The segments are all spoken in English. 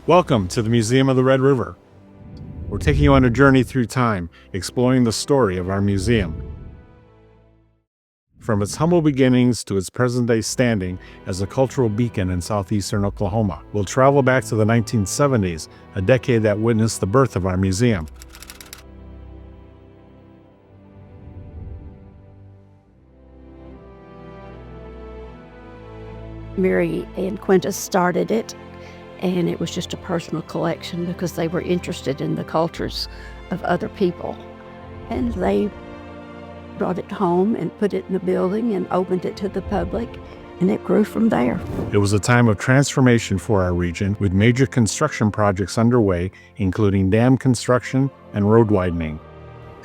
Welcome to the Museum of the Red River. We're taking you on a journey through time, exploring the story of our museum. From its humble beginnings to its present-day standing as a cultural beacon in southeastern Oklahoma, we'll travel back to the 1970s, a decade that witnessed the birth of our museum. Mary and Quintus started it, and it was just a personal collection because they were interested in the cultures of other people. And they brought it home and put it in the building and opened it to the public, and it grew from there. It was a time of transformation for our region, with major construction projects underway, including dam construction and road widening.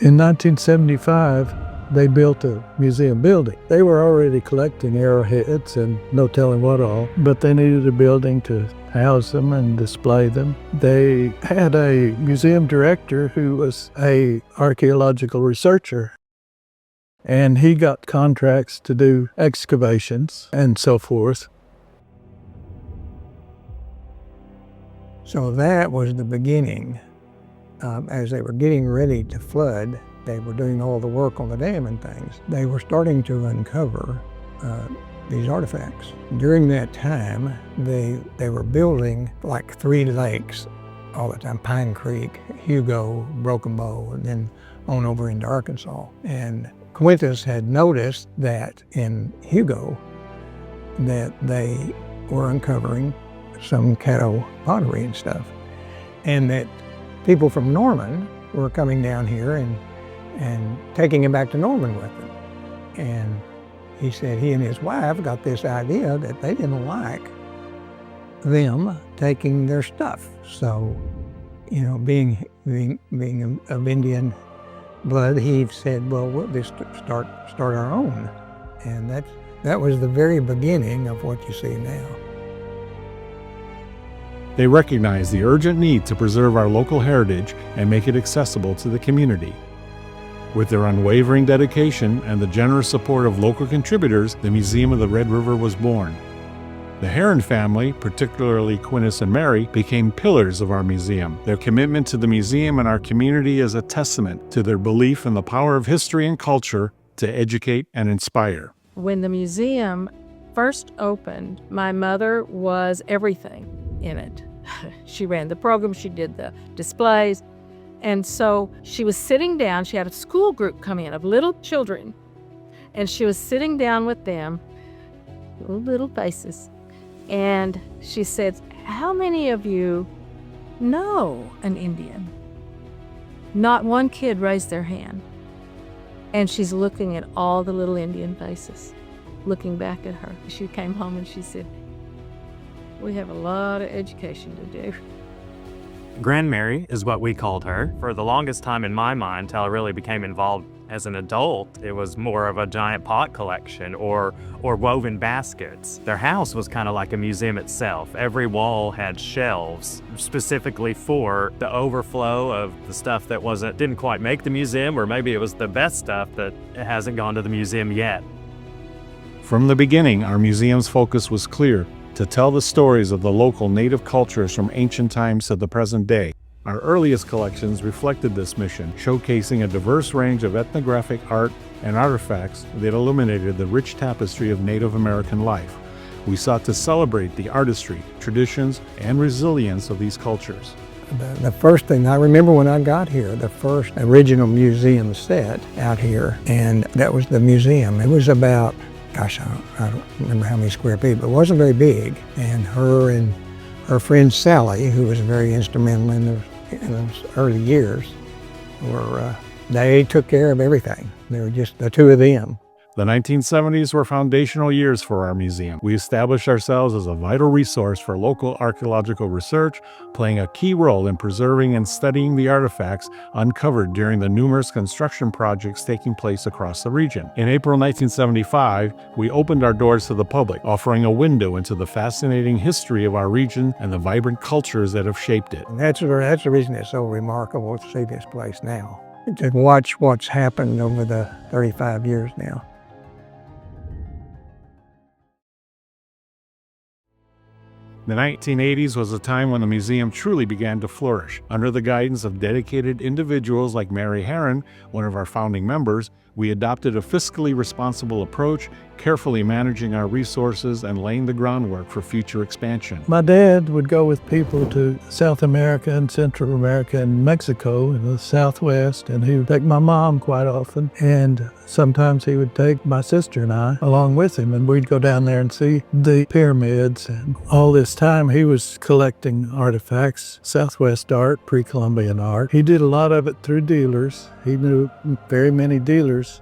In 1975, they built a museum building. They were already collecting arrowheads and no telling what all, but they needed a building to house them and display them. They had a museum director who was an archaeological researcher, and he got contracts to do excavations and so forth. So that was the beginning. As they were getting ready to flood, they were doing all the work on the dam and things. They were starting to uncover these artifacts. During that time, they were building like 3 lakes all the time: Pine Creek, Hugo, Broken Bow, and then on over into Arkansas. And Quintus had noticed that in Hugo that they were uncovering some Caddo pottery and stuff, and that people from Norman were coming down here and taking him back to Norman with them. And he said he and his wife got this idea that they didn't like them taking their stuff. So, you know, being of Indian blood, he said, well, we'll just start our own. And that was the very beginning of what you see now. They recognized the urgent need to preserve our local heritage and make it accessible to the community. With their unwavering dedication and the generous support of local contributors, the Museum of the Red River was born. The Heron family, particularly Quintus and Mary, became pillars of our museum. Their commitment to the museum and our community is a testament to their belief in the power of history and culture to educate and inspire. When the museum first opened, my mother was everything in it. She ran the program, she did the displays. And so she was sitting down, she had a school group come in of little children, and she was sitting down with them, little faces, and she said, how many of you know an Indian? Not one kid raised their hand. And she's looking at all the little Indian faces, looking back at her. She came home and she said, we have a lot of education to do. Grand Mary is what we called her. For the longest time in my mind, till I really became involved as an adult, it was more of a giant pot collection or woven baskets. Their house was kind of like a museum itself. Every wall had shelves specifically for the overflow of the stuff that didn't quite make the museum, or maybe it was the best stuff that hasn't gone to the museum yet. From the beginning, our museum's focus was clear: to tell the stories of the local native cultures from ancient times to the present day. Our earliest collections reflected this mission, showcasing a diverse range of ethnographic art and artifacts that illuminated the rich tapestry of Native American life. We sought to celebrate the artistry, traditions, and resilience of these cultures. The first thing I remember when I got here, the first original museum set out here, and that was the museum. It was about, gosh, I don't remember how many square feet, but it wasn't very big. And her friend Sally, who was very instrumental in those early years, they took care of everything. They were just the two of them. The 1970s were foundational years for our museum. We established ourselves as a vital resource for local archaeological research, playing a key role in preserving and studying the artifacts uncovered during the numerous construction projects taking place across the region. In April 1975, we opened our doors to the public, offering a window into the fascinating history of our region and the vibrant cultures that have shaped it. And that's the reason it's so remarkable to see this place now, to watch what's happened over the 35 years now. The 1980s was a time when the museum truly began to flourish. Under the guidance of dedicated individuals like Mary Herron, one of our founding members, we adopted a fiscally responsible approach, carefully managing our resources and laying the groundwork for future expansion. My dad would go with people to South America and Central America and Mexico in the Southwest, and he would take my mom quite often, and sometimes he would take my sister and I along with him, and we'd go down there and see the pyramids. And all this time he was collecting artifacts, Southwest art, pre-Columbian art. He did a lot of it through dealers. He knew very many dealers.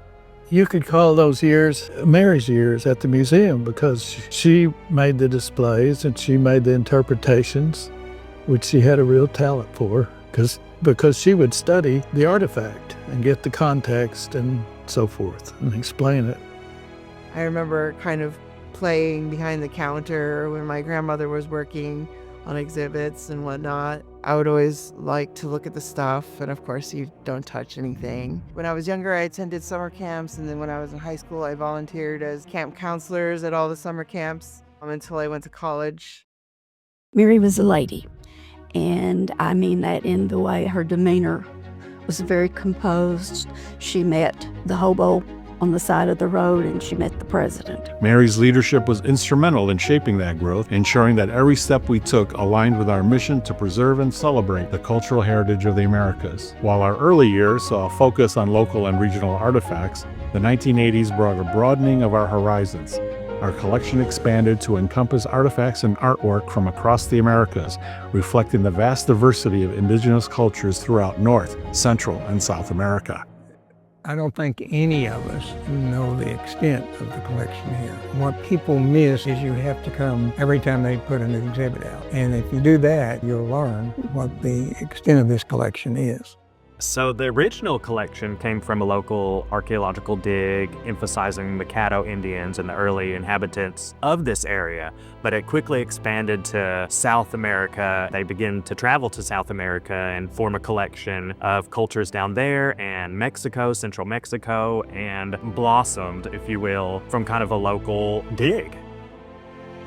You could call those years Mary's years at the museum because she made the displays and she made the interpretations, which she had a real talent for, because she would study the artifact and get the context and so forth and explain it. I remember kind of playing behind the counter when my grandmother was working on exhibits and whatnot. I would always like to look at the stuff, and of course you don't touch anything. When I was younger, I attended summer camps, and then when I was in high school, I volunteered as camp counselors at all the summer camps until I went to college. Mary was a lady, and I mean that in the way her demeanor was very composed. She met the hobo on the side of the road, and she met the president. Mary's leadership was instrumental in shaping that growth, ensuring that every step we took aligned with our mission to preserve and celebrate the cultural heritage of the Americas. While our early years saw a focus on local and regional artifacts, the 1980s brought a broadening of our horizons. Our collection expanded to encompass artifacts and artwork from across the Americas, reflecting the vast diversity of indigenous cultures throughout North, Central, and South America. I don't think any of us know the extent of the collection here. What people miss is you have to come every time they put a new exhibit out. And if you do that, you'll learn what the extent of this collection is. So the original collection came from a local archaeological dig emphasizing the Caddo Indians and the early inhabitants of this area, but it quickly expanded to South America. They began to travel to South America and form a collection of cultures down there and Mexico, Central Mexico, and blossomed, if you will, from kind of a local dig.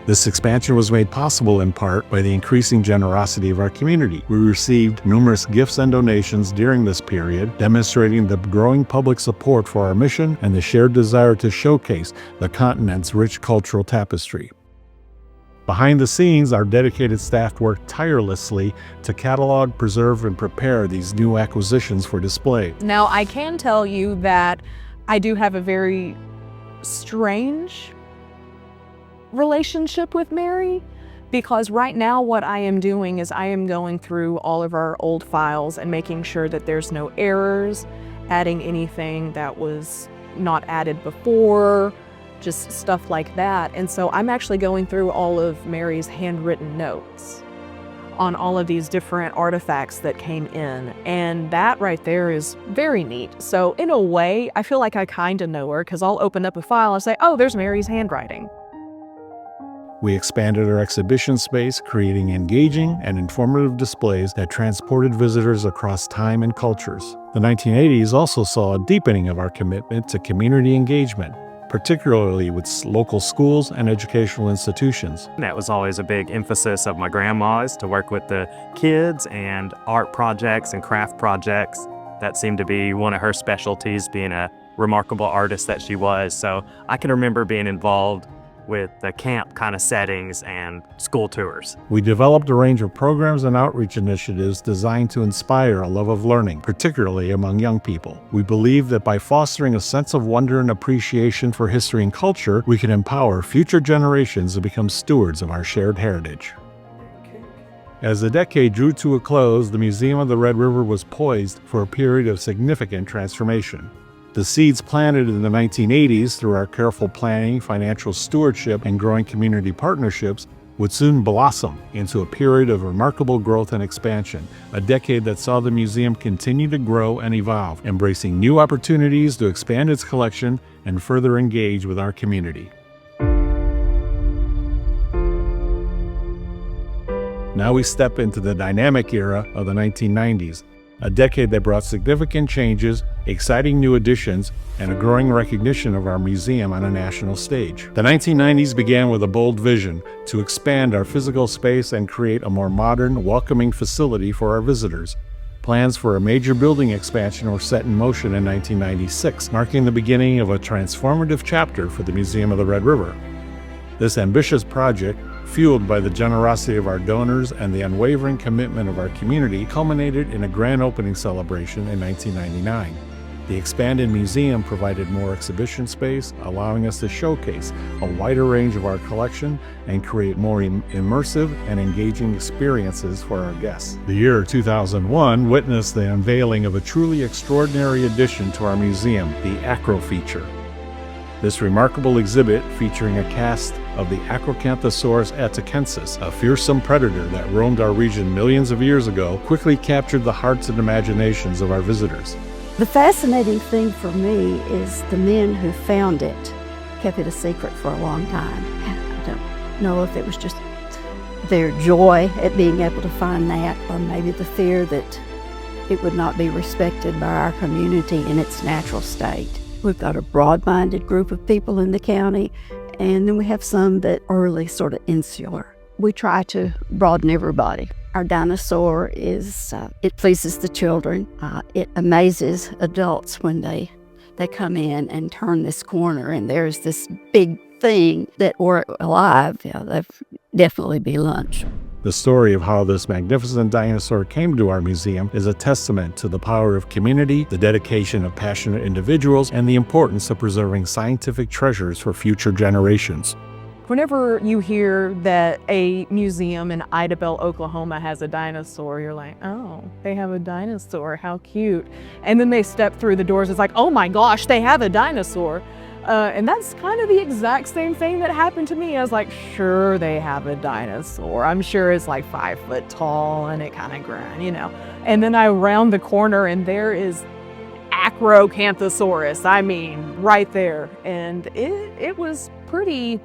This expansion was made possible in part by the increasing generosity of our community. We received numerous gifts and donations during this period, demonstrating the growing public support for our mission and the shared desire to showcase the continent's rich cultural tapestry. Behind the scenes, our dedicated staff worked tirelessly to catalog, preserve, and prepare these new acquisitions for display. Now, I can tell you that I do have a very strange relationship with Mary, because right now what I am doing is I am going through all of our old files and making sure that there's no errors, adding anything that was not added before, just stuff like that. And so I'm actually going through all of Mary's handwritten notes on all of these different artifacts that came in. And that right there is very neat. So in a way, I feel like I kind of know her, because I'll open up a file and say, oh, there's Mary's handwriting. We expanded our exhibition space, creating engaging and informative displays that transported visitors across time and cultures. The 1980s also saw a deepening of our commitment to community engagement, particularly with local schools and educational institutions. That was always a big emphasis of my grandma's, to work with the kids and art projects and craft projects. That seemed to be one of her specialties, being a remarkable artist that she was. So I can remember being involved with the camp kind of settings and school tours. We developed a range of programs and outreach initiatives designed to inspire a love of learning, particularly among young people. We believe that by fostering a sense of wonder and appreciation for history and culture, we can empower future generations to become stewards of our shared heritage. As the decade drew to a close, the Museum of the Red River was poised for a period of significant transformation. The seeds planted in the 1980s through our careful planning, financial stewardship, and growing community partnerships would soon blossom into a period of remarkable growth and expansion, a decade that saw the museum continue to grow and evolve, embracing new opportunities to expand its collection and further engage with our community. Now we step into the dynamic era of the 1990s, a decade that brought significant changes, exciting new additions, and a growing recognition of our museum on a national stage. The 1990s began with a bold vision to expand our physical space and create a more modern, welcoming facility for our visitors. Plans for a major building expansion were set in motion in 1996, marking the beginning of a transformative chapter for the Museum of the Red River. This ambitious project, fueled by the generosity of our donors and the unwavering commitment of our community, culminated in a grand opening celebration in 1999. The expanded museum provided more exhibition space, allowing us to showcase a wider range of our collection and create more immersive and engaging experiences for our guests. The year 2001 witnessed the unveiling of a truly extraordinary addition to our museum, the Acro Feature. This remarkable exhibit, featuring a cast of the Acrocanthosaurus atachensis, a fearsome predator that roamed our region millions of years ago, quickly captured the hearts and imaginations of our visitors. The fascinating thing for me is the men who found it kept it a secret for a long time. I don't know if it was just their joy at being able to find that, or maybe the fear that it would not be respected by our community in its natural state. We've got a broad-minded group of people in the county, and then we have some that are really sort of insular. We try to broaden everybody. Our dinosaur it pleases the children. It amazes adults when they come in and turn this corner and there's this big thing that, were it alive, that'd definitely be lunch. The story of how this magnificent dinosaur came to our museum is a testament to the power of community, the dedication of passionate individuals, and the importance of preserving scientific treasures for future generations. Whenever you hear that a museum in Idabel, Oklahoma has a dinosaur, you're like, oh, they have a dinosaur, how cute. And then they step through the doors, it's like, oh my gosh, they have a dinosaur. And that's kind of the exact same thing that happened to me. I was like, sure, they have a dinosaur. I'm sure it's like 5 foot tall and it kind of grand, And then I round the corner and there is Acrocanthosaurus, right there. And it was pretty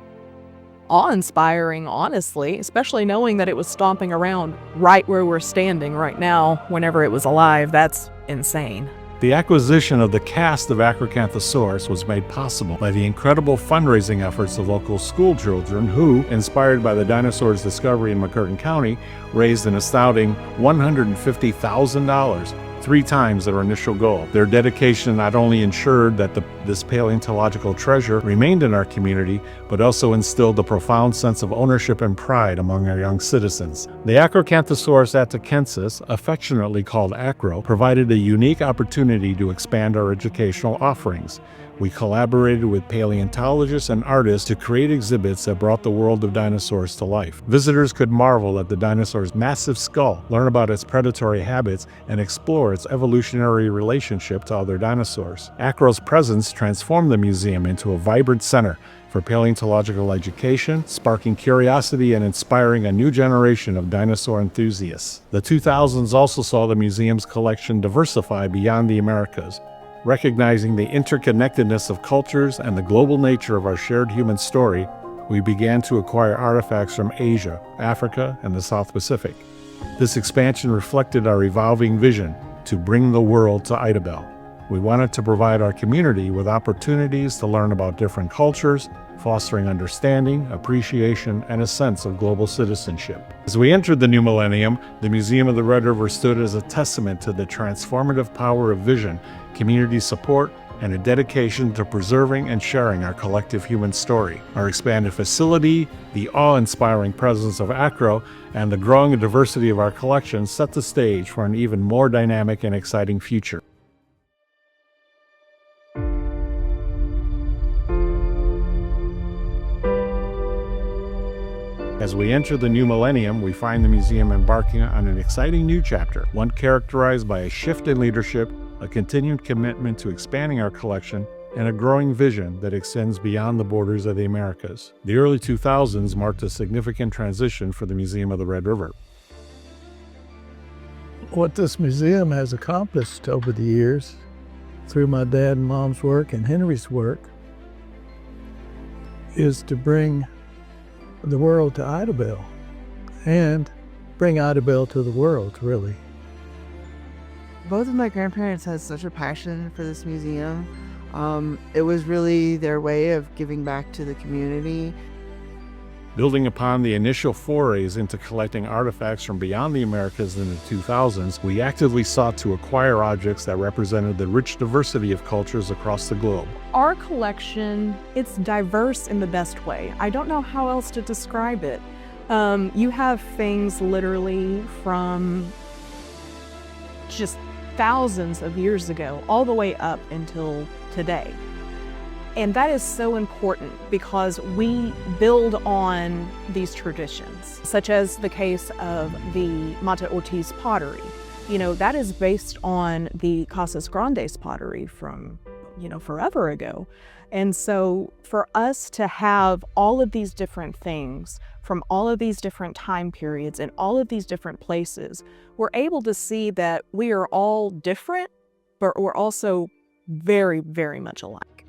awe-inspiring, honestly, especially knowing that it was stomping around right where we're standing right now whenever it was alive. That's insane. The acquisition of the cast of Acrocanthosaurus was made possible by the incredible fundraising efforts of local school children who, inspired by the dinosaur's discovery in McCurtain County, raised an astounding $150,000, 3 times their initial goal. Their dedication not only ensured that this paleontological treasure remained in our community, but also instilled a profound sense of ownership and pride among our young citizens. The Acrocanthosaurus atachensis, affectionately called Acro, provided a unique opportunity to expand our educational offerings. We collaborated with paleontologists and artists to create exhibits that brought the world of dinosaurs to life. Visitors could marvel at the dinosaur's massive skull, learn about its predatory habits, and explore its evolutionary relationship to other dinosaurs. Acro's presence transformed the museum into a vibrant center for paleontological education, sparking curiosity and inspiring a new generation of dinosaur enthusiasts. The 2000s also saw the museum's collection diversify beyond the Americas. Recognizing the interconnectedness of cultures and the global nature of our shared human story, we began to acquire artifacts from Asia, Africa, and the South Pacific. This expansion reflected our evolving vision to bring the world to Idabel. We wanted to provide our community with opportunities to learn about different cultures, fostering understanding, appreciation, and a sense of global citizenship. As we entered the new millennium, the Museum of the Red River stood as a testament to the transformative power of vision, community support, and a dedication to preserving and sharing our collective human story. Our expanded facility, the awe-inspiring presence of Acro, and the growing diversity of our collection set the stage for an even more dynamic and exciting future. As we enter the new millennium, we find the museum embarking on an exciting new chapter, one characterized by a shift in leadership, a continued commitment to expanding our collection, and a growing vision that extends beyond the borders of the Americas. The early 2000s marked a significant transition for the Museum of the Red River. What this museum has accomplished over the years, through my dad and mom's work and Henry's work, is to bring the world to Idabel and bring Idabel to the world, really. Both of my grandparents had such a passion for this museum. It was really their way of giving back to the community. Building upon the initial forays into collecting artifacts from beyond the Americas in the 2000s, we actively sought to acquire objects that represented the rich diversity of cultures across the globe. Our collection, it's diverse in the best way. I don't know how else to describe it. You have things literally from just thousands of years ago all the way up until today. And that is so important because we build on these traditions, such as the case of the Mata Ortiz pottery. You know, that is based on the Casas Grandes pottery from, forever ago. And so for us to have all of these different things from all of these different time periods and all of these different places, we're able to see that we are all different, but we're also very, very much alike.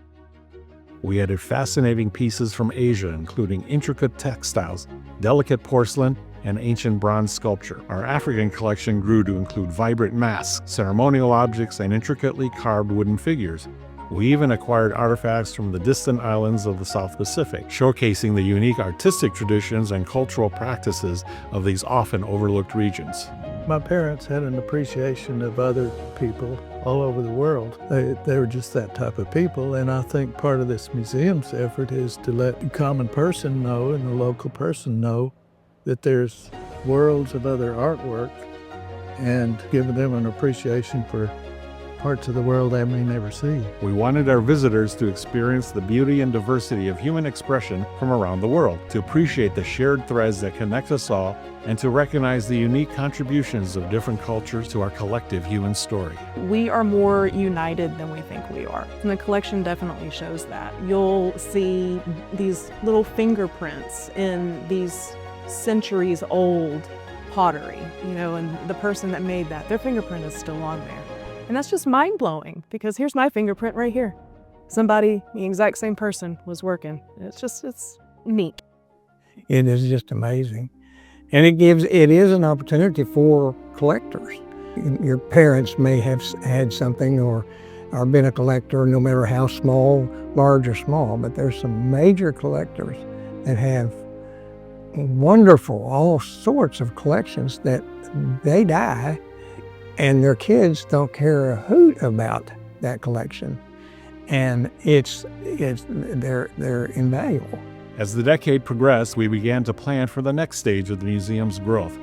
We added fascinating pieces from Asia, including intricate textiles, delicate porcelain, and ancient bronze sculpture. Our African collection grew to include vibrant masks, ceremonial objects, and intricately carved wooden figures. We even acquired artifacts from the distant islands of the South Pacific, showcasing the unique artistic traditions and cultural practices of these often overlooked regions. My parents had an appreciation of other people all over the world. They were just that type of people, and I think part of this museum's effort is to let the common person know and the local person know that there's worlds of other artwork and giving them an appreciation for parts of the world they may never see. We wanted our visitors to experience the beauty and diversity of human expression from around the world, to appreciate the shared threads that connect us all, and to recognize the unique contributions of different cultures to our collective human story. We are more united than we think we are. And the collection definitely shows that. You'll see these little fingerprints in these centuries old pottery, and the person that made that, their fingerprint is still on there. And that's just mind-blowing because here's my fingerprint right here. Somebody, the exact same person, was working. It's neat. It is just amazing. And it is an opportunity for collectors. Your parents may have had something or been a collector, no matter how small, large or small, but there's some major collectors that have wonderful, all sorts of collections that they die and their kids don't care a hoot about that collection. And they're invaluable. As the decade progressed, we began to plan for the next stage of the museum's growth.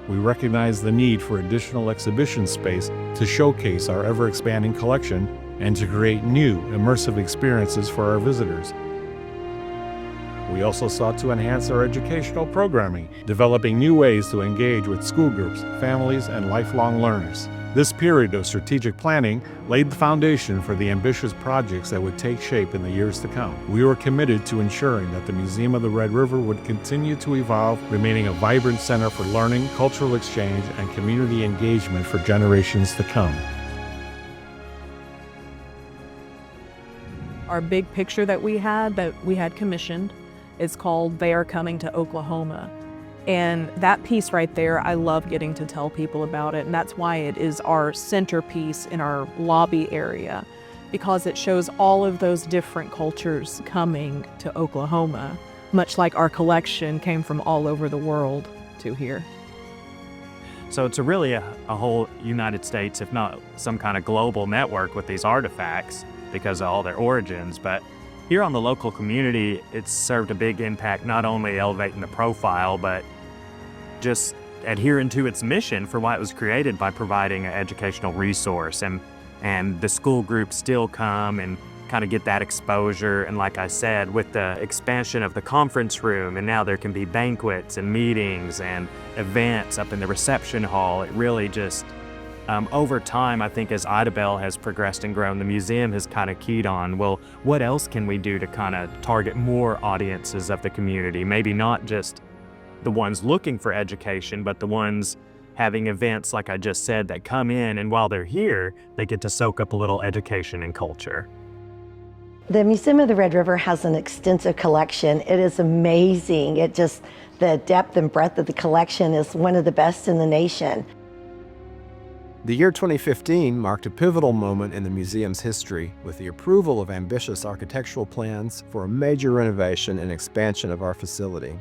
We recognized the need for additional exhibition space to showcase our ever-expanding collection and to create new, immersive experiences for our visitors. We also sought to enhance our educational programming, developing new ways to engage with school groups, families, and lifelong learners. This period of strategic planning laid the foundation for the ambitious projects that would take shape in the years to come. We were committed to ensuring that the Museum of the Red River would continue to evolve, remaining a vibrant center for learning, cultural exchange, and community engagement for generations to come. Our big picture that we had commissioned, is called They Are Coming to Oklahoma. And that piece right there, I love getting to tell people about it. And that's why it is our centerpiece in our lobby area, because it shows all of those different cultures coming to Oklahoma, much like our collection came from all over the world to here. So it's really a whole United States, if not some kind of global network with these artifacts because of all their origins. But here on the local community, it's served a big impact, not only elevating the profile, but just adhering to its mission for why it was created by providing an educational resource. And the school groups still come and kind of get that exposure. And like I said, with the expansion of the conference room, and now there can be banquets and meetings and events up in the reception hall, it really just, over time, I think as Idabel has progressed and grown, the museum has kind of keyed on, well, what else can we do to kind of target more audiences of the community? Maybe not just the ones looking for education, but the ones having events, like I just said, that come in, and while they're here, they get to soak up a little education and culture. The Museum of the Red River has an extensive collection. It is amazing. The depth and breadth of the collection is one of the best in the nation. The year 2015 marked a pivotal moment in the museum's history with the approval of ambitious architectural plans for a major renovation and expansion of our facility.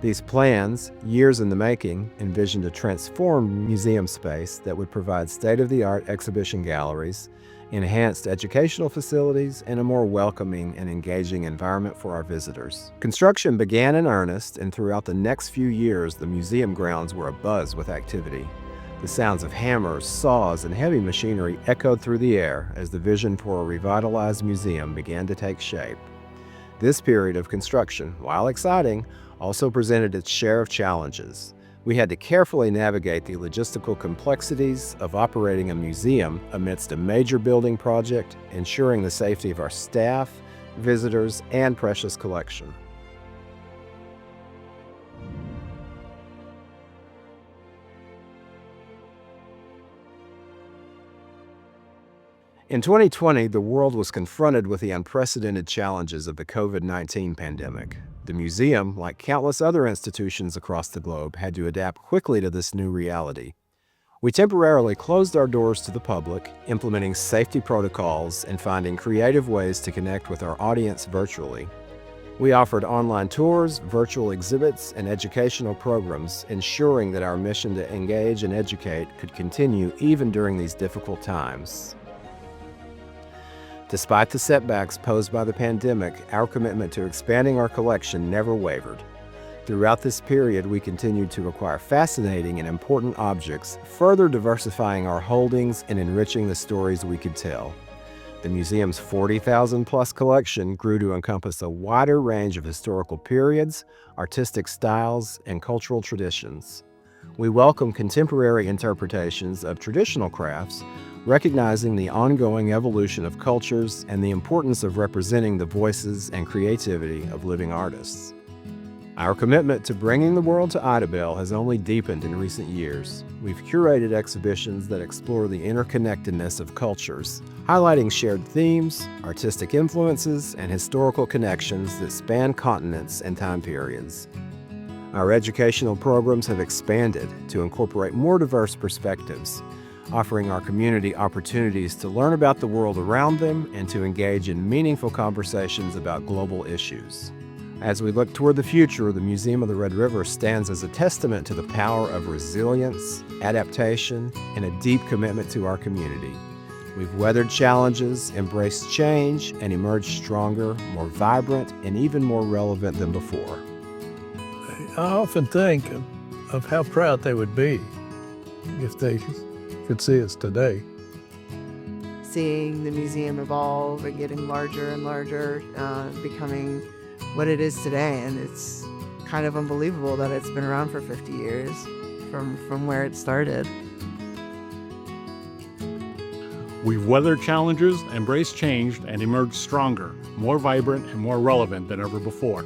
These plans, years in the making, envisioned a transformed museum space that would provide state-of-the-art exhibition galleries, enhanced educational facilities, and a more welcoming and engaging environment for our visitors. Construction began in earnest, and throughout the next few years, the museum grounds were abuzz with activity. The sounds of hammers, saws, and heavy machinery echoed through the air as the vision for a revitalized museum began to take shape. This period of construction, while exciting, also presented its share of challenges. We had to carefully navigate the logistical complexities of operating a museum amidst a major building project, ensuring the safety of our staff, visitors, and precious collection. In 2020, the world was confronted with the unprecedented challenges of the COVID-19 pandemic. The museum, like countless other institutions across the globe, had to adapt quickly to this new reality. We temporarily closed our doors to the public, implementing safety protocols and finding creative ways to connect with our audience virtually. We offered online tours, virtual exhibits, and educational programs, ensuring that our mission to engage and educate could continue even during these difficult times. Despite the setbacks posed by the pandemic, our commitment to expanding our collection never wavered. Throughout this period, we continued to acquire fascinating and important objects, further diversifying our holdings and enriching the stories we could tell. The museum's 40,000-plus collection grew to encompass a wider range of historical periods, artistic styles, and cultural traditions. We welcome contemporary interpretations of traditional crafts, recognizing the ongoing evolution of cultures and the importance of representing the voices and creativity of living artists. Our commitment to bringing the world to Idabel has only deepened in recent years. We've curated exhibitions that explore the interconnectedness of cultures, highlighting shared themes, artistic influences, and historical connections that span continents and time periods. Our educational programs have expanded to incorporate more diverse perspectives, offering our community opportunities to learn about the world around them and to engage in meaningful conversations about global issues. As we look toward the future, the Museum of the Red River stands as a testament to the power of resilience, adaptation, and a deep commitment to our community. We've weathered challenges, embraced change, and emerged stronger, more vibrant, and even more relevant than before. I often think of how proud they would be if they could see us today. Seeing the museum evolve and getting larger and larger, becoming what it is today, and it's kind of unbelievable that it's been around for 50 years from where it started. We've weathered challenges, embraced change, and emerged stronger, more vibrant, and more relevant than ever before.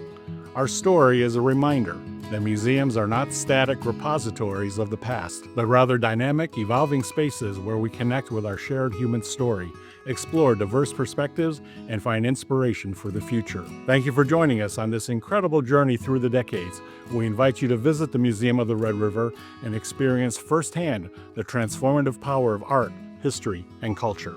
Our story is a reminder that museums are not static repositories of the past, but rather dynamic, evolving spaces where we connect with our shared human story, explore diverse perspectives, and find inspiration for the future. Thank you for joining us on this incredible journey through the decades. We invite you to visit the Museum of the Red River and experience firsthand the transformative power of art, history, and culture.